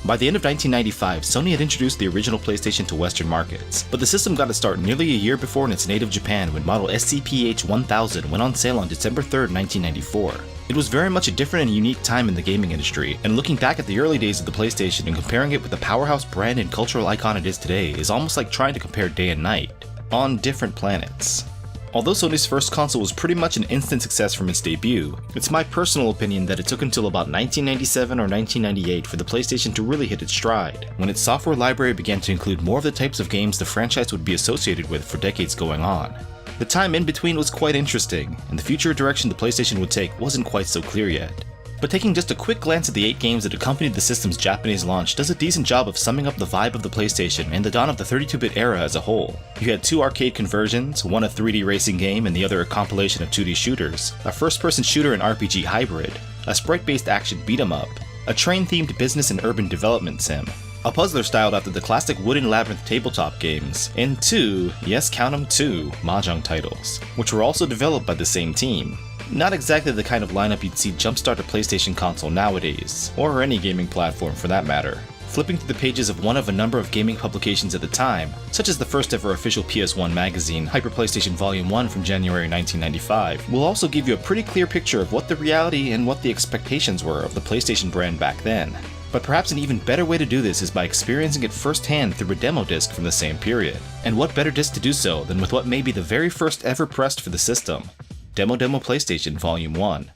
By the end of 1995, Sony had introduced the original PlayStation to Western markets, but the system got its start nearly a year before in its native Japan when model SCEI went on sale on December 3rd, 1994. It was very much a different and unique time in the gaming industry, and looking back at the early days of the PlayStation and comparing it with the powerhouse brand and cultural icon it is today is almost like trying to compare day and night, on different planets. Although Sony's first console was pretty much an instant success from its debut, it's my personal opinion that it took until about 1997 or 1998 for the PlayStation to really hit its stride, when its software library began to include more of the types of games the franchise would be associated with for decades going on. The time in between was quite interesting, and the future direction the PlayStation would take wasn't quite so clear yet. But taking just a quick glance at the 8 games that accompanied the system's Japanese launch does a decent job of summing up the vibe of the PlayStation and the dawn of the 32-bit era as a whole. You had 2 arcade conversions, one a 3D racing game and the other a compilation of 2D shooters, a first-person shooter and RPG hybrid, a sprite-based action beat-em-up, a train-themed business and urban development sim, a puzzler styled after the classic Wooden Labyrinth tabletop games, and 2, yes count 'em 2, mahjong titles, which were also developed by the same team. Not exactly the kind of lineup you'd see jumpstart a PlayStation console nowadays, or any gaming platform for that matter. Flipping through the pages of one of a number of gaming publications at the time, such as the first ever official PS1 magazine, Hyper PlayStation Volume 1 from January 1995, will also give you a pretty clear picture of what the reality and what the expectations were of the PlayStation brand back then. But perhaps an even better way to do this is by experiencing it firsthand through a demo disc from the same period. And what better disc to do so than with what may be the very first ever pressed for the system? Demo PlayStation Volume 1.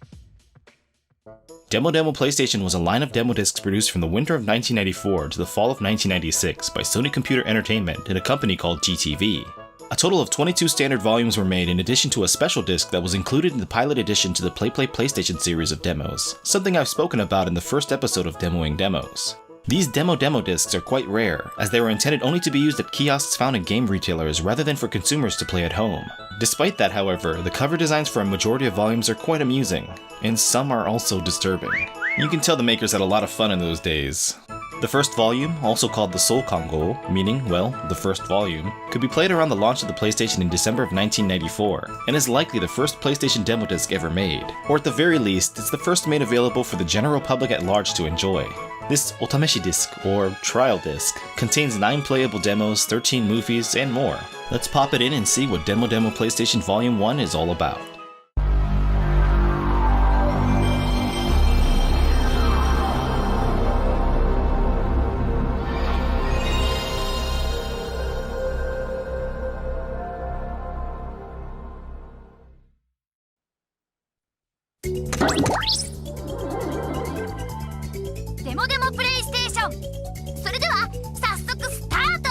Demo PlayStation was a line of demo discs produced from the winter of 1994 to the fall of 1996 by Sony Computer Entertainment and a company called GTV. A total of 22 standard volumes were made in addition to a special disc that was included in the pilot edition to the PlayStation series of demos, something I've spoken about in the first episode of Demoing Demos. These demo discs are quite rare, as they were intended only to be used at kiosks found in game retailers rather than for consumers to play at home. Despite that, however, the cover designs for a majority of volumes are quite amusing, and some are also disturbing. You can tell the makers had a lot of fun in those days. The first volume, also called the Soul Kongo, meaning, well, the first volume, could be played around the launch of the PlayStation in December of 1994, and is likely the first PlayStation demo disc ever made, or at the very least, it's the first made available for the general public at large to enjoy. This Otameshi disc, or trial disc, contains 9 playable demos, 13 movies, and more. Let's pop it in and see what Demo PlayStation Volume 1 is all about. Demo PlayStation それでは早速スタート。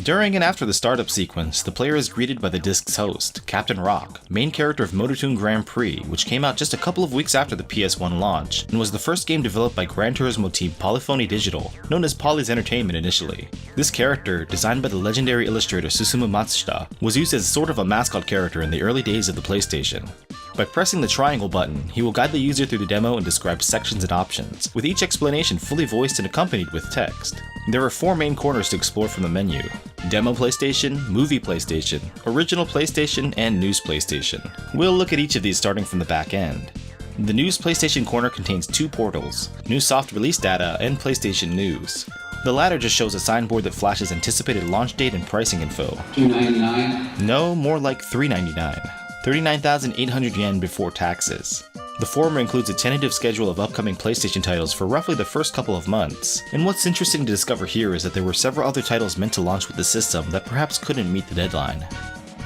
During and after the startup sequence, the player is greeted by the disc's host, Captain Rock, main character of Motortoon Grand Prix, which came out just a couple of weeks after the PS1 launch, and was the first game developed by Gran Turismo team Polyphony Digital, known as Poly's Entertainment initially. This character, designed by the legendary illustrator Susumu Matsushita, was used as sort of a mascot character in the early days of the PlayStation. By pressing the triangle button, he will guide the user through the demo and describe sections and options, with each explanation fully voiced and accompanied with text. There are 4 main corners to explore from the menu: Demo PlayStation, Movie PlayStation, Original PlayStation, and News PlayStation. We'll look at each of these starting from the back end. The News PlayStation corner contains 2 portals, New Soft Release Data and PlayStation News. The latter just shows a signboard that flashes anticipated launch date and pricing info. $299? No, more like $399. 39,800 yen before taxes. The former includes a tentative schedule of upcoming PlayStation titles for roughly the first couple of months, and what's interesting to discover here is that there were several other titles meant to launch with the system that perhaps couldn't meet the deadline.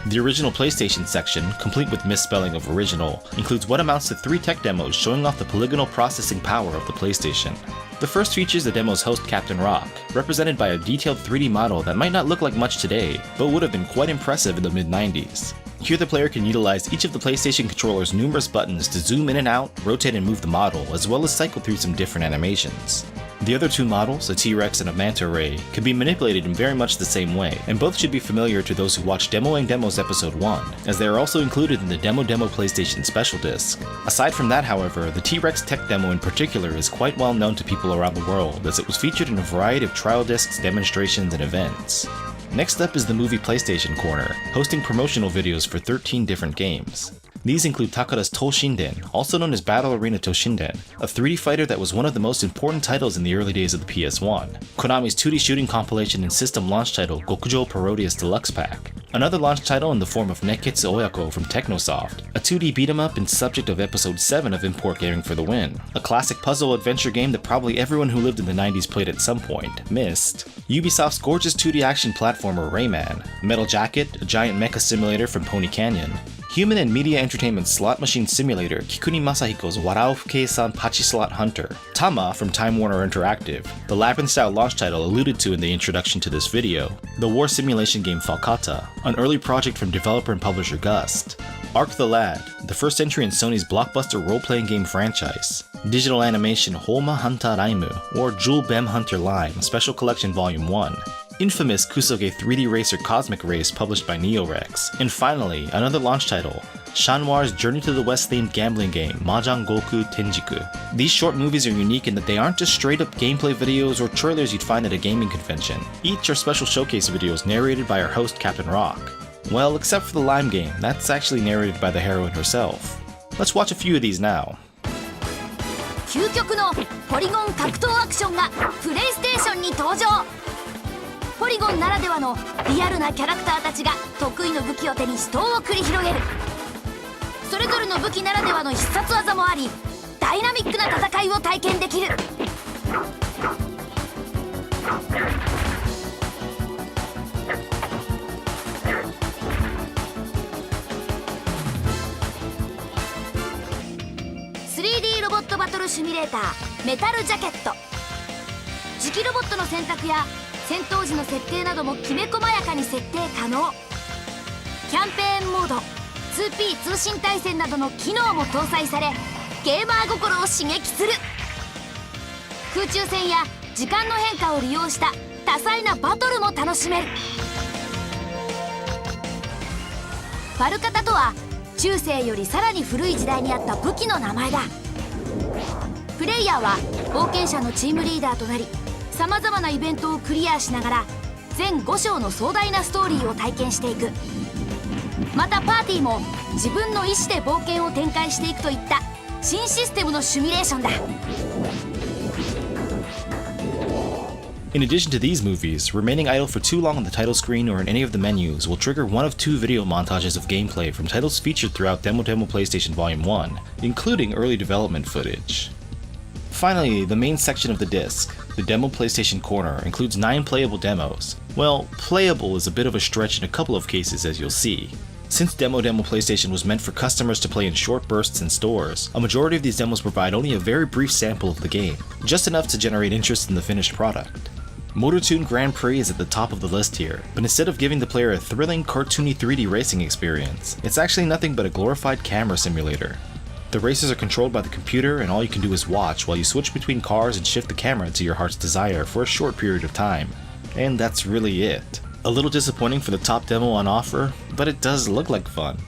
The Original PlayStation section, complete with misspelling of original, includes what amounts to 3 tech demos showing off the polygonal processing power of the PlayStation. The first features the demo's host Captain Rock, represented by a detailed 3D model that might not look like much today, but would have been quite impressive in the mid-90s. Here the player can utilize each of the PlayStation controller's numerous buttons to zoom in and out, rotate and move the model, as well as cycle through some different animations. The other two models, a T-Rex and a manta ray, can be manipulated in very much the same way, and both should be familiar to those who watched Demoing Demos Episode 1, as they are also included in the Demo PlayStation Special Disc. Aside from that, however, the T-Rex tech demo in particular is quite well known to people around the world, as it was featured in a variety of trial discs, demonstrations, and events. Next up is the Movie PlayStation Corner, hosting promotional videos for 13 different games. These include Takara's Toshinden, also known as Battle Arena Toshinden, a 3D fighter that was one of the most important titles in the early days of the PS1, Konami's 2D shooting compilation and system launch title Gokujo Parodius Deluxe Pack, another launch title in the form of Nekketsu Oyako from Technosoft, a 2D beat-em-up and subject of episode 7 of Import Gaming for the Win, a classic puzzle adventure game that probably everyone who lived in the 90s played at some point, Myst, Ubisoft's gorgeous 2D action platformer Rayman, Metal Jacket, a giant mecha simulator from Pony Canyon, human and media entertainment slot machine simulator Kikuni Masahiko's Warao Fuke-san Pachi Slot Hunter, Tama from Time Warner Interactive, the Labyrinth-style launch title alluded to in the introduction to this video, the war simulation game Falcata, an early project from developer and publisher Gust, Ark the Lad, the first entry in Sony's blockbuster role-playing game franchise, digital animation Homa Hunter Raimu, or Jewel Bem Hunter Line Special Collection Volume 1, infamous Kusoge 3D Racer Cosmic Race published by Neorex, and finally, another launch title, Shanwar's Journey to the West themed gambling game, Mahjong Goku Tenjiku. These short movies are unique in that they aren't just straight up gameplay videos or trailers you'd find at a gaming convention. Each are special showcase videos narrated by our host Captain Rock. Well, except for the Lime game, that's actually narrated by the heroine herself. Let's watch a few of these now. 究極のポリゴン格闘アクションがプレイステーションに登場。ポリゴンならではのリアルなキャラクターたちが得意の武器を手に死闘を繰り広げる。それぞれの武器ならではの必殺技もあり、ダイナミックな戦いを体験できる。3D ロボットバトルシミュレーターメタルジャケット。磁気ロボットの選択や戦闘時の設定などもきめ細やかに設定可能。キャンペーンモード 2P 通信対戦などの機能も搭載され、ゲーマー心を刺激する。空中戦や時間の変化を利用した多彩なバトルも楽しめる。バルカタとは中世よりさらに古い時代にあった武器の名前だ。プレイヤーは冒険者のチームリーダーとなり、さまざまなイベントをクリアしながら全5章の壮大なストーリーを体験していく。またパーティーも自分の意思で冒険を展開していくといった新システムのシミュレーションだ。In addition to these movies, remaining idle for too long on the title screen or in any of the menus will trigger one of two video montages of gameplay from titles featured throughout Demo PlayStation Volume 1, including early development footage. Finally, the main section of the disc, the Demo PlayStation Corner, includes 9 playable demos. Well, playable is a bit of a stretch in a couple of cases, as you'll see. Since Demo PlayStation was meant for customers to play in short bursts in stores, a majority of these demos provide only a very brief sample of the game, just enough to generate interest in the finished product. Motor Tune Grand Prix is at the top of the list here, but instead of giving the player a thrilling, cartoony 3D racing experience, it's actually nothing but a glorified camera simulator. The races are controlled by the computer, and all you can do is watch while you switch between cars and shift the camera to your heart's desire for a short period of time. And that's really it. A little disappointing for the top demo on offer, but it does look like fun.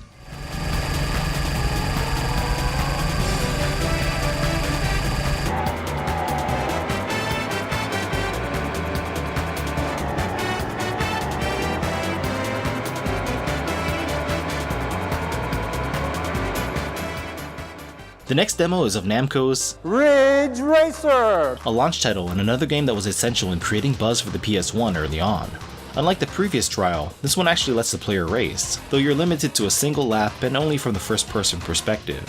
The next demo is of Namco's Ridge Racer, a launch title and another game that was essential in creating buzz for the PS1 early on. Unlike the previous trial, this one actually lets the player race, though you're limited to a single lap and only from the first-person perspective.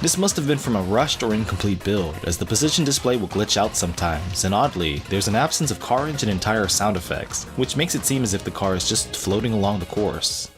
This must have been from a rushed or incomplete build, as the position display will glitch out sometimes, and oddly, there's an absence of car engine and tire sound effects, which makes it seem as if the car is just floating along the course.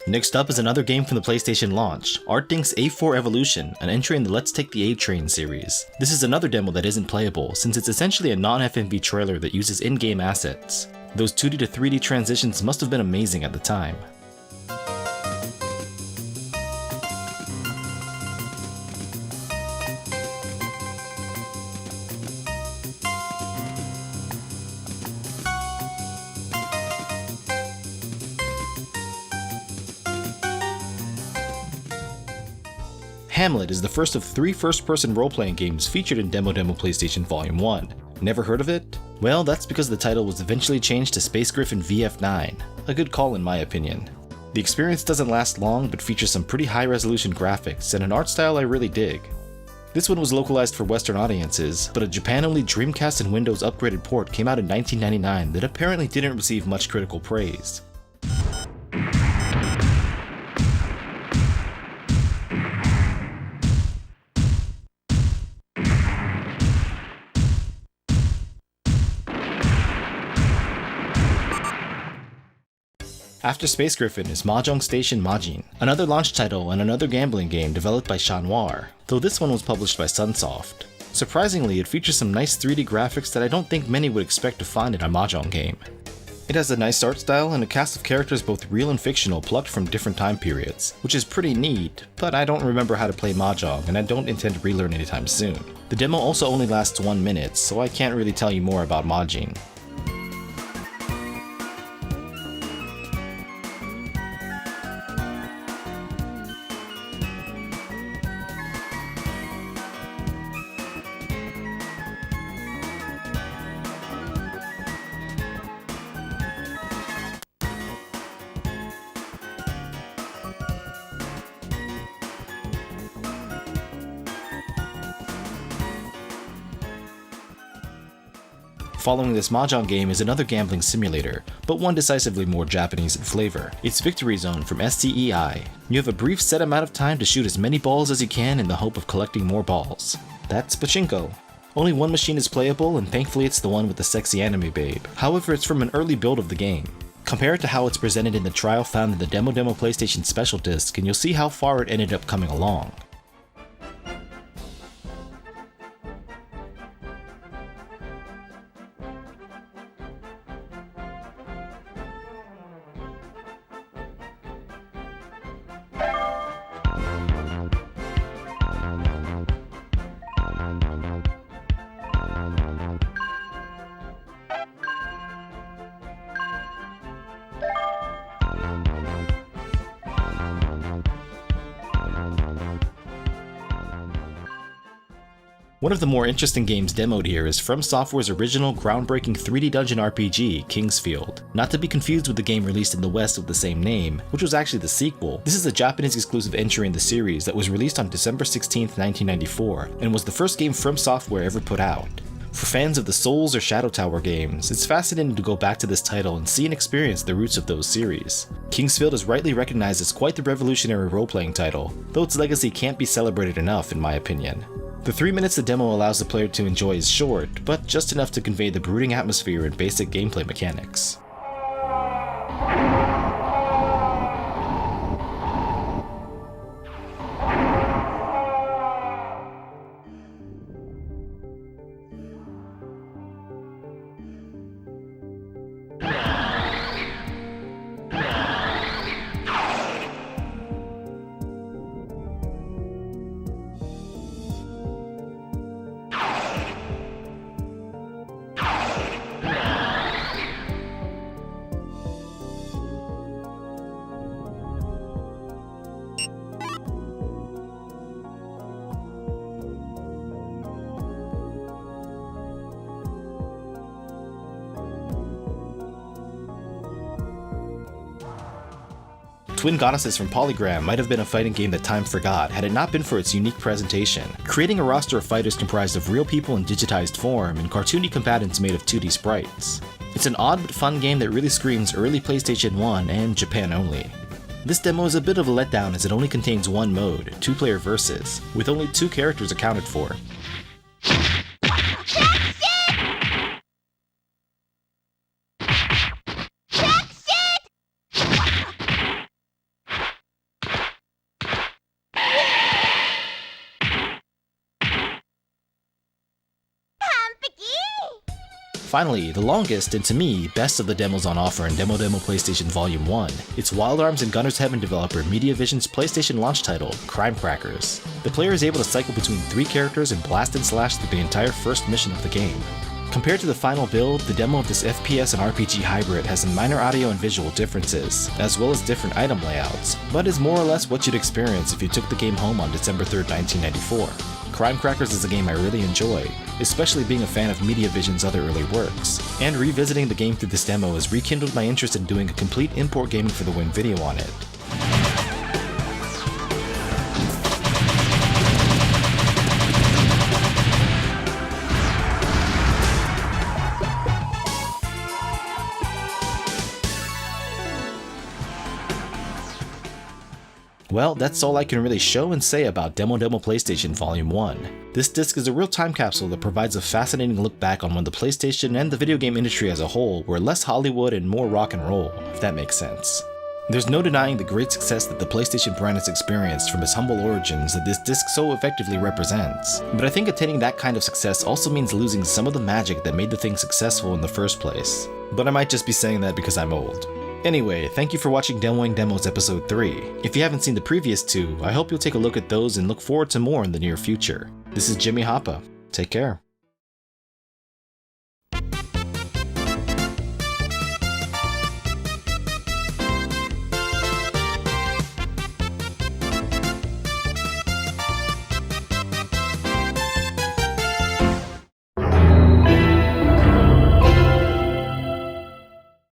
Next up is another game from the PlayStation launch, Artdink's A4 Evolution, an entry in the Let's Take the A-Train series. This is another demo that isn't playable, since it's essentially a non-FMV trailer that uses in-game assets. Those 2D to 3D transitions must have been amazing at the time. Hamlet is the first of 3 first-person role-playing games featured in Demo PlayStation Volume 1. Never heard of it? Well, that's because the title was eventually changed to Space Griffin VF9. A good call in my opinion. The experience doesn't last long, but features some pretty high-resolution graphics and an art style I really dig. This one was localized for Western audiences, but a Japan-only Dreamcast and Windows upgraded port came out in 1999 that apparently didn't receive much critical praise. After Space Griffin is Mahjong Station Majin, another launch title and another gambling game developed by Chat Noir, though this one was published by Sunsoft. Surprisingly, it features some nice 3D graphics that I don't think many would expect to find in a Mahjong game. It has a nice art style and a cast of characters both real and fictional plucked from different time periods, which is pretty neat, but I don't remember how to play Mahjong and I don't intend to relearn anytime soon. The demo also only lasts 1 minute, so I can't really tell you more about Majin. Following this Mahjong game is another gambling simulator, but one decisively more Japanese in flavor. It's Victory Zone from SCEI. You have a brief set amount of time to shoot as many balls as you can in the hope of collecting more balls. That's pachinko. Only one machine is playable, and thankfully it's the one with the sexy anime babe. However, it's from an early build of the game. Compare it to how it's presented in the trial found in the Demo PlayStation Special Disc and you'll see how far it ended up coming along. One of the more interesting games demoed here is From Software's original groundbreaking 3D dungeon RPG, Kingsfield. Not to be confused with the game released in the West with the same name, which was actually the sequel. This is a Japanese exclusive entry in the series that was released on December 16, 1994, and was the first game From Software ever put out. For fans of the Souls or Shadow Tower games, it's fascinating to go back to this title and see and experience the roots of those series. Kingsfield is rightly recognized as quite the revolutionary role-playing title, though its legacy can't be celebrated enough in my opinion. The 3 minutes the demo allows the player to enjoy is short, but just enough to convey the brooding atmosphere and basic gameplay mechanics. Twin Goddesses from Polygram might have been a fighting game that time forgot had it not been for its unique presentation, creating a roster of fighters comprised of real people in digitized form and cartoony combatants made of 2D sprites. It's an odd but fun game that really screams early PlayStation 1 and Japan only. This demo is a bit of a letdown as it only contains one mode, 2-player versus, with only 2 characters accounted for. Finally, the longest and to me, best of the demos on offer in Demo PlayStation Volume 1, it's Wild Arms and Gunner's Heaven developer MediaVision's PlayStation launch title, Crime Crackers. The player is able to cycle between 3 characters and blast and slash through the entire first mission of the game. Compared to the final build, the demo of this FPS and RPG hybrid has some minor audio and visual differences, as well as different item layouts, but is more or less what you'd experience if you took the game home on December 3rd, 1994. Crime Crackers is a game I really enjoy, especially being a fan of MediaVision's other early works, and revisiting the game through this demo has rekindled my interest in doing a complete Import Gaming for the Win video on it. Well, that's all I can really show and say about Demo PlayStation Volume 1. This disc is a real time capsule that provides a fascinating look back on when the PlayStation and the video game industry as a whole were less Hollywood and more rock and roll, if that makes sense. There's no denying the great success that the PlayStation brand has experienced from its humble origins that this disc so effectively represents, but I think attaining that kind of success also means losing some of the magic that made the thing successful in the first place. But I might just be saying that because I'm old. Anyway, thank you for watching Demoing Demos Episode 3. If you haven't seen the previous 2, I hope you'll take a look at those and look forward to more in the near future. This is Jimmy Hapa. Take care.